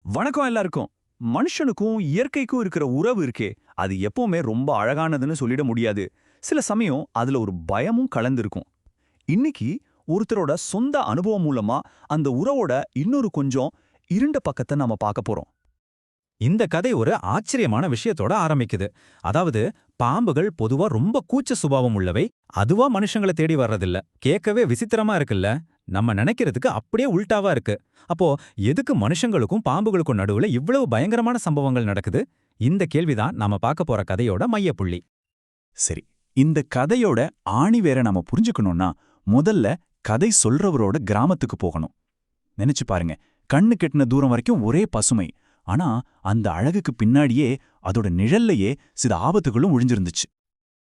வணக்கம் எல்லாருக்கும். மனுஷனுக்கும் இயற்கைக்கும் இருக்கிற உறவு இருக்கே, அது எப்பவுமே ரொம்ப அழகானதுன்னு சொல்லிட முடியாது. சில சமயம் அதுல ஒரு பயமும் கலந்திருக்கும். இன்னைக்கு ஒருத்தரோட சொந்த அனுபவம் மூலமா அந்த உறவோட இன்னொரு கொஞ்சம் இருண்ட பக்கத்தை நாம பார்க்க போறோம். இந்த கதை ஒரு ஆச்சரியமான விஷயத்தோட ஆரம்பிக்குது. அதாவது பாம்புகள் பொதுவா ரொம்ப கூச்ச சுபாவம் உள்ளவை, அதுவா மனுஷங்களை தேடி வர்றதில்ல. கேட்கவே விசித்திரமா இருக்குல்ல? நம்ம நினைக்கிறதுக்கு அப்படியே உல்டாவா இருக்கு. அப்போ எதுக்கு மனுஷங்களுக்கும் பாம்புகளுக்கும் நடுவுல இவ்வளவு பயங்கரமான சம்பவங்கள் நடக்குது? இந்த கேள்விதான் நாம பார்க்க போற கதையோட மையப்புள்ளி. சரி, இந்த கதையோட ஆணி வேற நாம புரிஞ்சுக்கணும்னா முதல்ல கதை சொல்றவரோட கிராமத்துக்கு போகணும். நினைச்சு பாருங்க, கண்ணு கெட்டின தூரம் வரைக்கும் ஒரே பசுமை. ஆனா அந்த அழகுக்கு பின்னாடியே அதோட நிழல்லையே சில ஆபத்துகளும் ஒழிஞ்சிருந்துச்சு.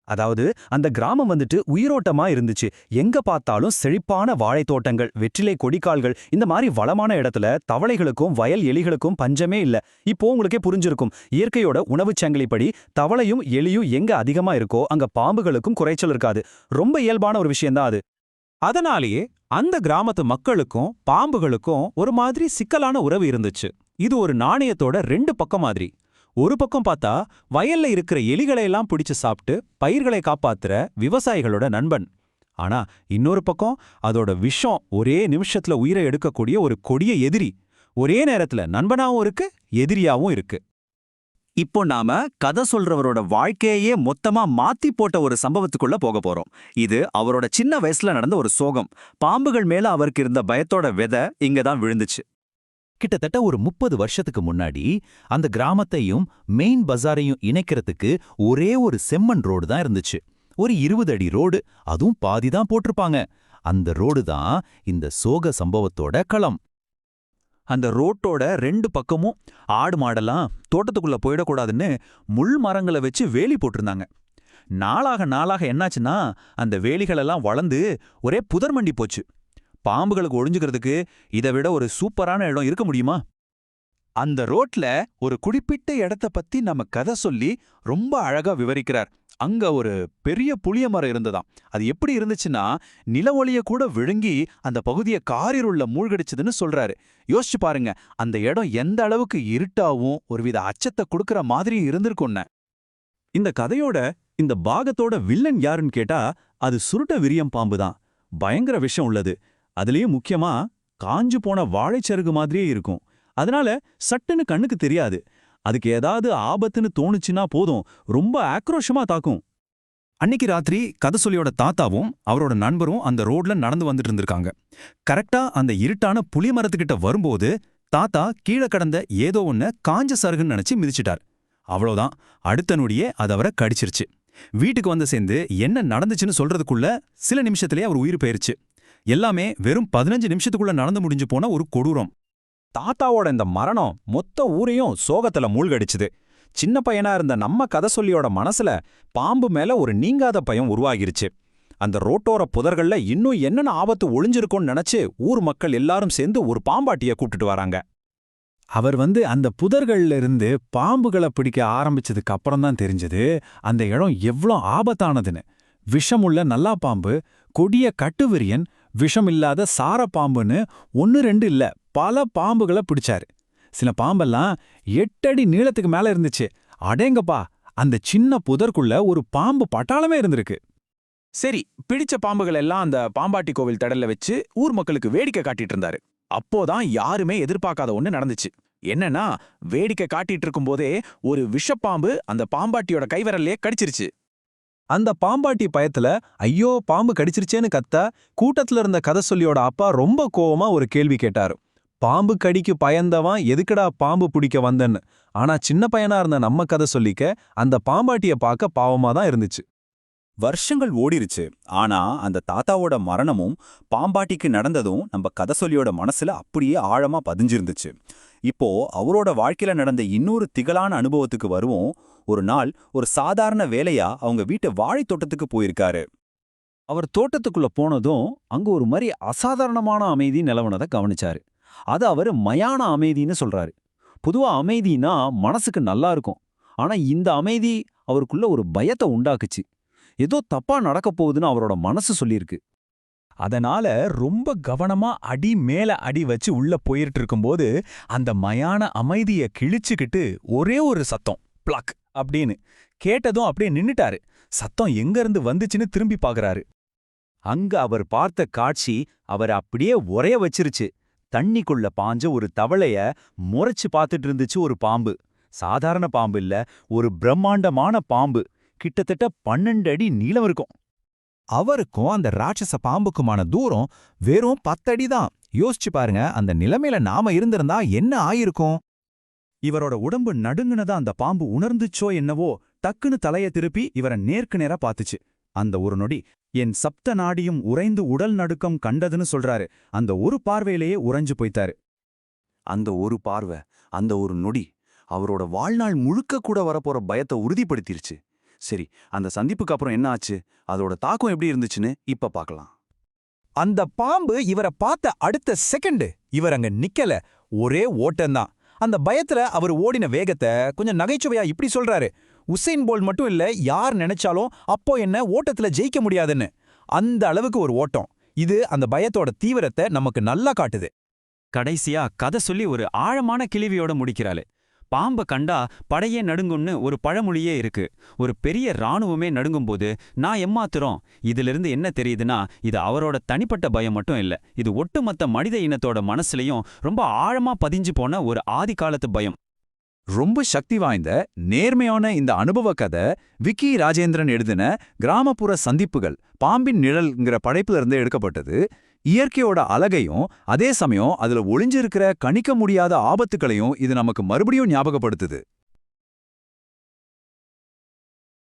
அதாவது அந்த கிராமம் உயிரோட்டமா இருந்துச்சு. எங்க பார்த்தாலும் செழிப்பான வாழைத்தோட்டங்கள், வெற்றிலை கொடிக்கால்கள், இந்த மாதிரி வளமான இடத்துல தவளைகளுக்கும் வயல் எலிகளுக்கும் பஞ்சமே இல்ல. இப்போ உங்களுக்கே புரிஞ்சிருக்கும், இயற்கையோட உணவுச் சங்கிலிப்படி தவளையும் எலியும் எங்க அதிகமா இருக்கோ அங்க பாம்புகளுக்கும் குறைச்சல் இருக்காது. ரொம்ப இயல்பான ஒரு விஷயம்தான் அது. அதனாலேயே அந்த கிராமத்து மக்களுக்கும் பாம்புகளுக்கும் ஒரு மாதிரி சிக்கலான உறவு இருந்துச்சு. இது ஒரு நாணயத்தோட ரெண்டு பக்கம் மாதிரி. ஒரு பக்கம் பார்த்தா வயல்ல இருக்கிற எலிகளை எல்லாம் பிடிச்சு சாப்பிட்டு பயிர்களை காப்பாத்துற விவசாயிகளோட நண்பன். ஆனா இன்னொரு பக்கம் அதோட விஷம் ஒரே நிமிஷத்துல உயிரை எடுக்கக்கூடிய ஒரு கொடிய எதிரி. ஒரே நேரத்துல நண்பனாவும் இருக்கு, எதிரியாவும் இருக்கு. இப்போ நாம கதை சொல்றவரோட வாழ்க்கையே மொத்தமா மாத்தி போட்ட ஒரு சம்பவத்துக்குள்ள போக போறோம். இது அவரோட சின்ன வயசுல நடந்த ஒரு சோகம். பாம்புகள் மேல அவருக்கு இருந்த பயத்தோட விதை இங்கதான் விழுந்துச்சு. கிட்டத்தட்ட ஒரு 30 வருஷத்துக்கு முன்னாடி அந்த கிராமத்தையும் மெயின் பஜாரையும் இணைக்கிறதுக்கு ஒரே ஒரு செம்மண் ரோடு தான் இருந்துச்சு. ஒரு 20 அடி ரோடு, அதுவும் பாதி தான் போட்டிருப்பாங்க. அந்த ரோடு தான் இந்த சோக சம்பவத்தோட களம். அந்த ரோட்டோட ரெண்டு பக்கமும் ஆடு மாடெல்லாம் தோட்டத்துக்குள்ள போயிடக்கூடாதுன்னு முள் மரங்களை வச்சு வேலி போட்டிருந்தாங்க. நாளாக நாளாக என்னாச்சுன்னா அந்த வேலிகளெல்லாம் வளர்ந்து ஒரே புதர் மண்டி போச்சு. பாம்புகளுக்கு ஒழிஞ்சுக்கிறதுக்கு இதை விட ஒரு சூப்பரான இடம் இருக்க முடியுமா? அந்த ரோட்ல ஒரு குறிப்பிட்ட இடத்த பத்தி நம்ம கதை சொல்லி ரொம்ப அழகா விவரிக்கிறார். அங்க ஒரு பெரிய புளிய மரம் இருந்ததாம். அது எப்படி இருந்துச்சுன்னா, நில ஒளிய கூட விழுங்கி அந்த பகுதியை காரிருள்ள மூழ்கடிச்சதுன்னு சொல்றாரு. யோசிச்சு பாருங்க, அந்த இடம் எந்த அளவுக்கு இருட்டாவும் ஒருவித அச்சத்தை கொடுக்கற மாதிரி இருந்திருக்கும்னு. இந்த கதையோட இந்த பாகத்தோட வில்லன் யாருன்னு கேட்டா அது சுருட்ட விரியம் பாம்பு தான். பயங்கர விஷம் உள்ளது. அதுலயும் முக்கியமா காஞ்சு போன வாழைச்சருகு மாதிரியே இருக்கும். அதனால சட்டுன்னு கண்ணுக்கு தெரியாது. அதுக்கு ஏதாவது ஆபத்துன்னு தோணுச்சுன்னா போதும், ரொம்ப ஆக்ரோஷமா தாக்கும். அன்னைக்கு ராத்திரி கதை சொல்லியோட தாத்தாவும் அவரோட நண்பரும் அந்த ரோட்ல நடந்து வந்துட்டு இருந்திருக்காங்க. கரெக்டா அந்த இருட்டான புளிய மரத்துக்கிட்ட வரும்போது தாத்தா கீழே கடந்த ஏதோ ஒன்ன காஞ்ச சருகுன்னு நினைச்சு மிதிச்சிட்டார். அவ்வளவுதான், அடுத்த நொடியே அது அவரை கடிச்சிருச்சு. வீட்டுக்கு வந்து சேர்ந்து என்ன நடந்துச்சுன்னு சொல்றதுக்குள்ள சில நிமிஷத்திலேயே அவர் உயிர் போயிருச்சு. எல்லாமே வெறும் 15 நிமிஷத்துக்குள்ள நடந்து முடிஞ்சு போன ஒரு கொடூரம். தாத்தாவோட இந்த மரணம் மொத்த ஊரையும் சோகத்துல மூழ்கடிச்சுது. சின்ன பையனா இருந்த நம்ம கதை சொல்லியோட மனசுல பாம்பு மேல ஒரு நீங்காத பயம் உருவாகிருச்சு. அந்த ரோட்டோர புதர்கள்ல இன்னும் என்னென்ன ஆபத்து ஒளிஞ்சிருக்கும்னு நினைச்சு ஊர் மக்கள் எல்லாரும் சேர்ந்து ஒரு பாம்பாட்டிய கூப்பிட்டுட்டு வராங்க. அவர் அந்த புதர்கள்ல இருந்து பாம்புகளை பிடிக்க ஆரம்பிச்சதுக்கு அப்புறம் தான் தெரிஞ்சது அந்த இடம் எவ்வளோ ஆபத்தானதுன்னு. விஷமுள்ள நல்லா பாம்பு, கொடிய கட்டுவிரியன், விஷம் இல்லாத சார பாம்புன்னு 1 2 இல்ல, பல பாம்புகளை பிடிச்சாரு. சில பாம்பெல்லாம் 8 அடி நீளத்துக்கு மேல இருந்துச்சு. அடேங்கப்பா, அந்த சின்ன புதற்குள்ள ஒரு பாம்பு பட்டாளமே இருந்திருக்கு. சரி, பிடிச்ச பாம்புகள் எல்லாம் அந்த பாம்பாட்டி கோவில் தடல்ல வச்சு ஊர் மக்களுக்கு வேடிக்கை காட்டிட்டு இருந்தாரு. அப்போதான் யாருமே எதிர்பார்க்காத ஒண்ணு நடந்துச்சு. என்னன்னா, வேடிக்கை காட்டிட்டு இருக்கும்போதே ஒரு விஷப்பாம்பு அந்த பாம்பாட்டியோட கைவிரல்லே கடிச்சிருச்சு. அந்த பாம்பாட்டி பயத்துல ஐயோ பாம்பு கடிச்சிருச்சேன்னு கத்த கூட்டத்துல இருந்த கதை சொல்லியோட அப்பா ரொம்ப கோவமா ஒரு கேள்வி கேட்டாரு. பாம்பு கடிக்கு பயந்தவன் எதுக்குடா பாம்பு பிடிக்க வந்தன்னு. ஆனா சின்ன பையனா இருந்த நம்ம கதை சொல்லிக்க அந்த பாம்பாட்டிய பார்க்க பாவமா தான் இருந்துச்சு. வருஷங்கள் ஓடிருச்சு. ஆனா அந்த தாத்தாவோட மரணமும் பாம்பாட்டிக்கு நடந்ததும் நம்ம கதை சொல்லியோட மனசுல அப்படியே ஆழமா பதிஞ்சிருந்துச்சு. இப்போ அவரோட வாழ்க்கையில நடந்த இன்னொரு திகழான அனுபவத்துக்கு வருவோம். ஒரு நாள் ஒரு சாதாரண வேலையா அவங்க வீட்டு வாழைத் தோட்டத்துக்கு போயிருக்காரு. அவர் தோட்டத்துக்குள்ள போனதும் அங்க ஒரு மாதிரி அசாதாரணமான அமைதி நிலவனதை கவனிச்சாரு. அது அவரு மயான அமைதின்னு சொல்றாரு. பொதுவா அமைதினா மனசுக்கு நல்லா இருக்கும். ஆனா இந்த அமைதி அவருக்குள்ள ஒரு பயத்தை உண்டாக்குச்சு. ஏதோ தப்பா நடக்க போகுதுன்னு அவரோட மனசு சொல்லியிருக்கு. அதனால ரொம்ப கவனமா அடி மேல அடி வச்சு உள்ள போயிட்டு இருக்கும்போது அந்த மயான அமைதிய கிழிச்சுக்கிட்டு ஒரே ஒரு சத்தம், பிளக் அப்படின்னு கேட்டதும் அப்படியே நின்னுட்டாரு. சத்தம் எங்க இருந்து வந்துச்சுன்னு திரும்பி பார்க்கறாரு. அங்க அவர் பார்த்த காட்சி அவர் அப்படியே உறைய வச்சிருச்சு. தண்ணிக்குள்ள பாஞ்ச ஒரு தவளைய முறைச்சு பார்த்துட்டு இருந்துச்சு ஒரு பாம்பு. சாதாரண பாம்பு இல்ல, ஒரு பிரம்மாண்டமான பாம்பு. கிட்டத்தட்ட 12 அடி நீளம் இருக்கும். அவருக்கும் அந்த ராட்சச பாம்புக்குமான தூரம் வெறும் 10 அடி தான். யோசிச்சு பாருங்க, அந்த நிலைமையில நாம இருந்திருந்தா என்ன ஆயிருக்கும்? இவரோட உடம்பு நடுங்குனதா அந்த பாம்பு உணர்ந்துச்சோ என்னவோ, டக்குன்னு தலைய திருப்பி இவரை நேருக்கு நேரா பார்த்துச்சு. அந்த ஒரு நொடி என் சப்த நாடியும் உறைந்து உடல் நடுக்கம் கண்டதுன்னு சொல்றாரு. அந்த ஒரு பார்வையிலேயே உறைஞ்சு போய்த்தாரு. அந்த ஒரு பார்வை, அந்த ஒரு நொடி அவரோட வாழ்நாள் முழுக்க கூட வரப்போற பயத்தை உறுதிப்படுத்திருச்சு. சரி, அந்த சந்திப்புக்கு அப்புறம் என்ன ஆச்சு, அதோட தாக்கம் எப்படி இருந்துச்சுன்னு இப்ப பார்க்கலாம். அந்த பாம்பு இவரை பார்த்த அடுத்த செகண்ட் இவர் அங்க நிக்கல, ஒரே ஓட்டம்தான். அந்த பயத்துல அவர் ஓடின வேகத்தை கொஞ்சம் நகைச்சுவையா இப்படி சொல்றாரு: உசைன் போல்ட் மட்டும் இல்ல, யார் நினைச்சாலும் அப்போ என்ன ஓட்டத்துல ஜெயிக்க முடியாதுன்னு. அந்த அளவுக்கு ஒரு ஓட்டம். இது அந்த பயத்தோட தீவிரத்தை நமக்கு நல்லா காட்டுது. கடைசியா கதை சொல்லி ஒரு ஆழமான கிழிவியோட முடிக்கிறாளு. பாம்ப கண்டா படையே நடுங்கும்னு ஒரு பழமொழியே இருக்கு. ஒரு பெரிய இராணுவமே நடுங்கும்போது நான் எம்மாத்திரம். இதிலிருந்து என்ன தெரியுதுன்னா, இது அவரோட தனிப்பட்ட பயம் மட்டும் இல்ல, இது ஒட்டுமொத்த மனித இனத்தோட மனசுலயும் ரொம்ப ஆழமா பதிஞ்சு போன ஒரு ஆதிகாலத்து பயம். ரொம்ப சக்தி வாய்ந்த நேர்மையான இந்த அனுபவ கதை விக்கி ராஜேந்திரன் எழுதின கிராமப்புற சந்திப்புகள் பாம்பின் நிழல்ங்கிற படைப்புல இருந்து எடுக்கப்பட்டது. இயற்கையோட அழகையும் அதே சமயம் அதுல ஒளிஞ்சிருக்கிற கணிக்க முடியாத ஆபத்துக்களையும் இது நமக்கு மறுபடியும் ஞாபகப்படுத்துது.